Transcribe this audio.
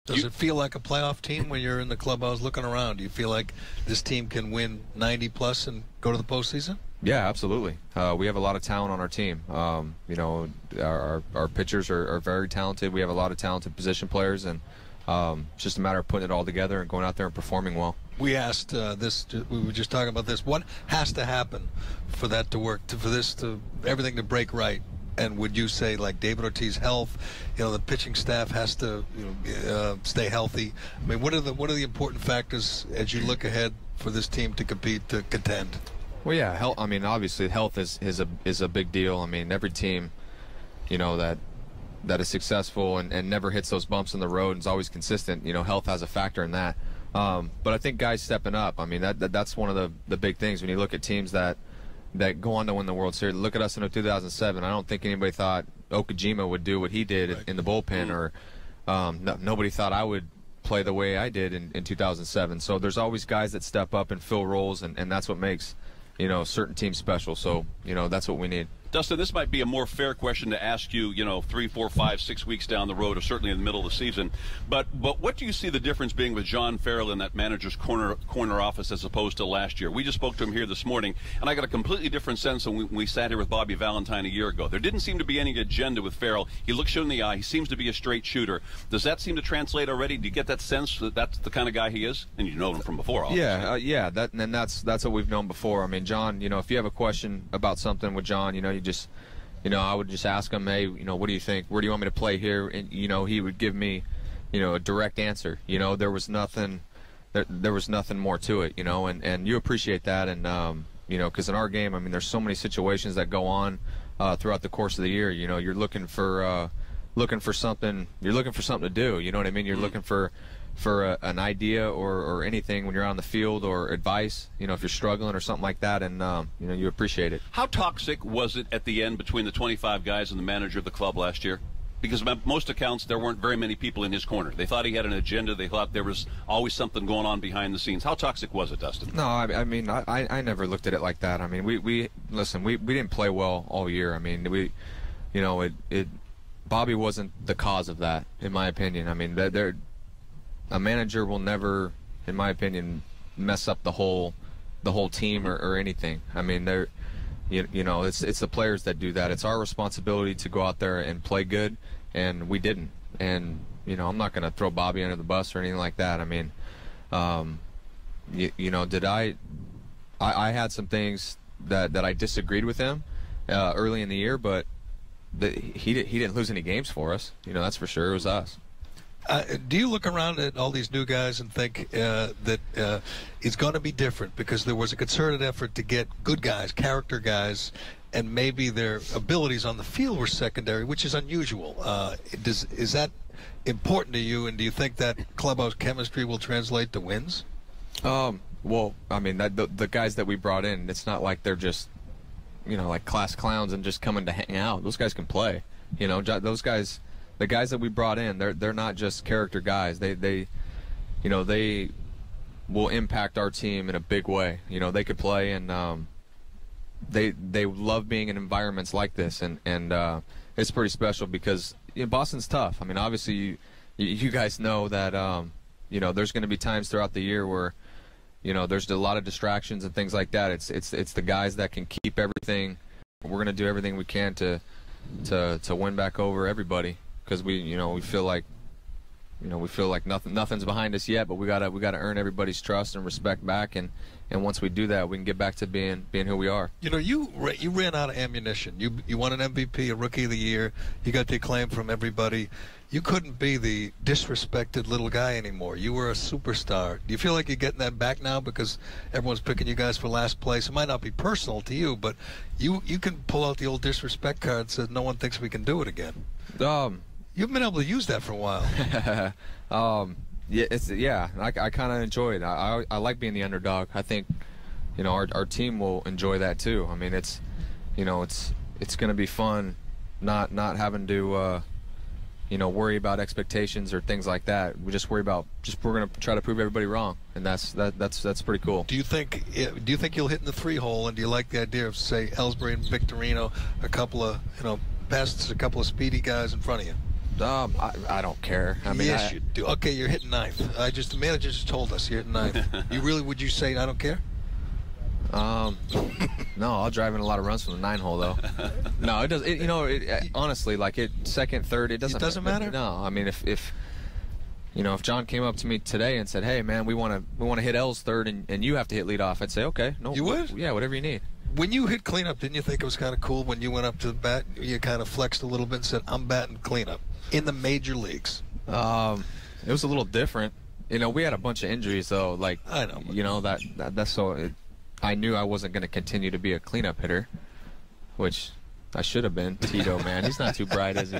Does it feel like a playoff team when you're in the clubhouse looking around? Do you feel like this team can win 90+ and go to the postseason? Yeah, absolutely. We have a lot of talent on our team. Our pitchers are very talented. We have a lot of talented position players, and it's just a matter of putting it all together and going out there and performing well. We asked we were just talking about this. What has to happen for that to work, everything to break right? And would you say, like David Ortiz's health, the pitching staff has to stay healthy? I mean, what are the important factors as you look ahead for this team to compete, to contend? Well, yeah, health. I mean, obviously, health is a big deal. I mean, every team, that is successful and never hits those bumps in the road and is always consistent. Health has a factor in that. But I think guys stepping up. I mean, that's one of the big things when you look at teams that go on to win the World Series. Look at us in 2007. I don't think anybody thought Okajima would do what he did in the bullpen, or nobody thought I would play the way I did in 2007. So there's always guys that step up and fill roles, and that's what makes certain teams special. So that's what we need. Dustin, this might be a more fair question to ask you, 3, 4, 5, 6 weeks down the road, or certainly in the middle of the season. But what do you see the difference being with John Farrell in that manager's corner office as opposed to last year? We just spoke to him here this morning, and I got a completely different sense when we sat here with Bobby Valentine a year ago. There didn't seem to be any agenda with Farrell. He looks you in the eye. He seems to be a straight shooter. Does that seem to translate already? Do you get that sense that that's the kind of guy he is? And you know him from before, obviously. Yeah. That's what we've known before. I mean, John, if you have a question about something with John, you just – I would just ask him, hey, what do you think? Where do you want me to play here? And, he would give me, a direct answer. There was nothing more to it, and you appreciate that. And, because in our game, I mean, there's so many situations that go on throughout the course of the year. You're looking for something. You're looking for something to do. You know what I mean? You're looking for an idea or anything when you're on the field, or advice, if you're struggling or something like that, and you appreciate it. How toxic was it at the end between the 25 guys and the manager of the club last year? Because by most accounts, there weren't very many people in his corner. They thought he had an agenda. They thought there was always something going on behind the sines. How toxic was it, Dustin? No, I mean, I never looked at it like that. I mean, we didn't play well all year. I mean, Bobby wasn't the cause of that, in my opinion. I mean, a manager will never, in my opinion, mess up the whole team or anything. I mean, it's the players that do that. It's our responsibility to go out there and play good, and we didn't. And I'm not going to throw Bobby under the bus or anything like that. I mean, I had some things that I disagreed with him early in the year, but he didn't lose any games for us. That's for sure. It was us. Do you look around at all these new guys and think that it's going to be different because there was a concerted effort to get good guys, character guys, and maybe their abilities on the field were secondary, which is unusual. Is that important to you, and do you think that clubhouse chemistry will translate to wins? Well, I mean, the guys that we brought in, it's not like they're just, like class clowns and just coming to hang out. Those guys can play. Those guys. The guys that we brought in, they're not just character guys. They will impact our team in a big way. They could play, and they love being in environments like this, and it's pretty special because Boston's tough. I mean, obviously you guys know that there's going to be times throughout the year where there's a lot of distractions and things like that. It's the guys that can keep everything. We're going to do everything we can to win back over everybody. Because we feel like nothing's behind us yet, but we gotta earn everybody's trust and respect back, and once we do that, we can get back to being who we are. You ran out of ammunition. You won an MVP, a Rookie of the Year. You got the acclaim from everybody. You couldn't be the disrespected little guy anymore. You were a superstar. Do you feel like you're getting that back now because everyone's picking you guys for last place? It might not be personal to you, but you can pull out the old disrespect card and say no one thinks we can do it again. You've been able to use that for a while. I kind of enjoy it. I like being the underdog. I think, our team will enjoy that too. I mean, it's going to be fun, not having to, worry about expectations or things like that. We just worry about we're going to try to prove everybody wrong, and that's pretty cool. Do you think you'll hit in the 3-hole, and do you like the idea of, say, Ellsbury and Victorino, a couple of pests, a couple of speedy guys in front of you? I don't care. I mean, yes, you do. Okay, you're hitting ninth. The manager just told us you're hitting ninth. Would you say I don't care? No, I'll drive in a lot of runs from the 9-hole though. No, it does. Honestly, like second, third, it doesn't matter. No, I mean if John came up to me today and said, "Hey, man, we want to hit L's third, and you have to hit leadoff," I'd say, "Okay, no." You would? Yeah, whatever you need. When you hit cleanup, didn't you think it was kind of cool when you went up to the bat? You kind of flexed a little bit and said, "I'm batting cleanup in the major leagues." It was a little different. We had a bunch of injuries though. Like I know. That's so. I knew I wasn't going to continue to be a cleanup hitter, which I should have been. Tito, man, he's not too bright, is he?